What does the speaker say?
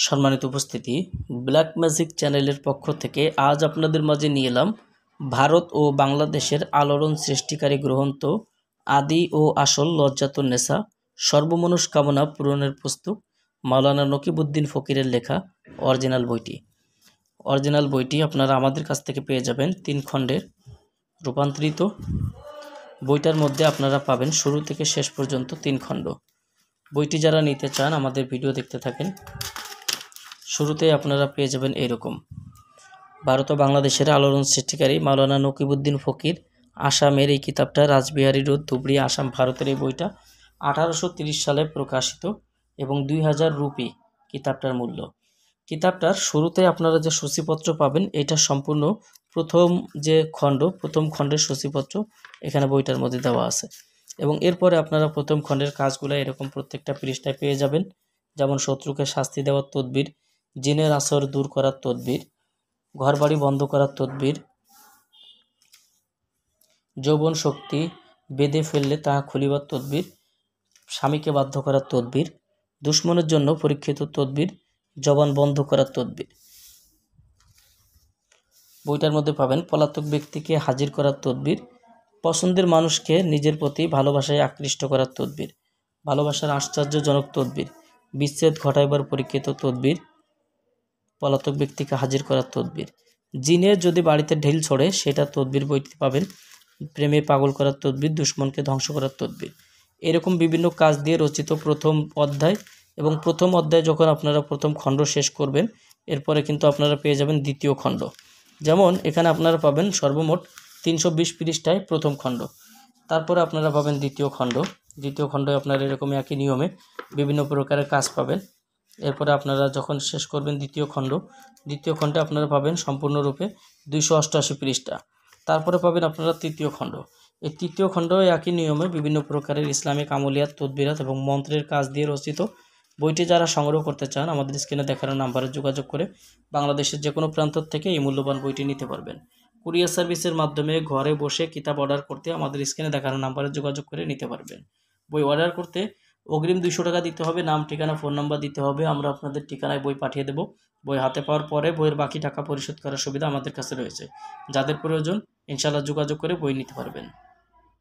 সম্মানিত উপস্থিতি, black magic চ্যানেলের পক্ষ থেকে আজ আপনাদের মাঝে নিয়ে এলাম ভারত ও বাংলাদেশের আলোড়ন সৃষ্টিকারী গ্রন্থ আদি ও আসল লজ্জাতুন নেসা সর্বমনস্কামনা পূরণের পুস্তক মাওলানা নকিবউদ্দিন ফকিরের লেখা অরিজিনাল বইটি আপনারা আমাদের কাছ থেকে পেয়ে যাবেন 3 খণ্ডের রূপান্তরিত। বইটার মধ্যে আপনারা পাবেন শুরু থেকে শেষ পর্যন্ত 3 খণ্ড। বইটি যারা নিতে চান আমাদের ভিডিও দেখতে থাকেন। শুরুতেই আপনারা পেয়ে যাবেন এরকম ভারত ও বাংলাদেশের আলোড়ন সৃষ্টিকারী মাওলানা নকিবউদ্দিন ফকির, আসামের এই কিতাবটা, রাসবিহারী রোড, ধুবড়ী, আসাম, ভারতের এই বইটা 1830 সালে প্রকাশিত এবং 2000 রুপি কিতাবটার মূল্য। কিতাবটার শুরুতে আপনারা যে সূচিপত্র পাবেন এটা সম্পূর্ণ প্রথম খণ্ডের সূচিপত্র এখানে বইটার মধ্যে দেওয়া আছে এবং এরপরে আপনারা প্রথম খণ্ডের কাজগুলো এরকম প্রত্যেকটা পৃষ্ঠায় পেয়ে যাবেন। যেমন শত্রুকে শাস্তি দেওয়ার তদবির, জিনের আসর দূর করার তদবির, ঘরবাড়ি বন্ধ করার তদবির, যৌবন শক্তি বেঁধে ফেললে তাহা খুলিবার তদবির, স্বামীকে বাধ্য করার তদবির, দুশ্মনের জন্য পরীক্ষিত তদবির, জবান বন্ধ করার তদবির। বইটার মধ্যে পাবেন পলাতক ব্যক্তিকে হাজির করার তদবির, পছন্দের মানুষকে নিজের প্রতি ভালোবাসায় আকৃষ্ট করার তদবির, ভালোবাসার আশ্চর্যজনক তদবির, বিচ্ছেদ ঘটাইবার পরীক্ষিত তদবির, পলাতক ব্যক্তিকে হাজির করার তদবির, জিনের যদি বাড়িতে ঢিল ছড়ে সেটা তদবির বইটি পাবেন, প্রেমে পাগল করার তদবির, দুশ্মনকে ধ্বংস করার তদবির। এরকম বিভিন্ন কাজ দিয়ে রচিত প্রথম অধ্যায় এবং প্রথম অধ্যায় যখন আপনারা প্রথম খণ্ড শেষ করবেন এরপরে কিন্তু আপনারা পেয়ে যাবেন দ্বিতীয় খণ্ড। যেমন এখানে আপনারা পাবেন সর্বমোট 320 পৃষ্ঠায় প্রথম খণ্ড, তারপরে আপনারা পাবেন দ্বিতীয় খণ্ডে আপনারা এরকম একই নিয়মে বিভিন্ন প্রকারের কাজ পাবেন। এরপরে আপনারা যখন শেষ করবেন দ্বিতীয় খণ্ডে আপনারা পাবেন সম্পূর্ণরূপে 288 পৃষ্ঠা। তারপরে পাবেন আপনারা তৃতীয় খণ্ড। এই তৃতীয় খণ্ড একই নিয়মে বিভিন্ন প্রকারের ইসলামিক আমলিয়াত, তদবিরাত এবং মন্ত্রের কাজ দিয়ে রচিত। বইটি যারা সংগ্রহ করতে চান আমাদের স্ক্রিনে দেখানো নাম্বারে যোগাযোগ করে বাংলাদেশের যে কোনো প্রান্ত থেকে এই মূল্যবান বইটি নিতে পারবেন। কুরিয়ার সার্ভিসের মাধ্যমে ঘরে বসে কিতাব অর্ডার করতে আমাদের স্ক্রিনে দেখানো নাম্বারে যোগাযোগ করে নিতে পারবেন। বই অর্ডার করতে অগ্রিম 200 টাকা দিতে হবে, নাম, ঠিকানা, ফোন নাম্বার দিতে হবে। আমরা আপনাদের ঠিকানায় বই পাঠিয়ে দেব। বই হাতে পাওয়ার পরে বইয়ের বাকি টাকা পরিশোধ করার সুবিধা আমাদের কাছে রয়েছে। যাদের প্রয়োজন ইনশাআল্লাহ যোগাযোগ করে বই নিতে পারবেন।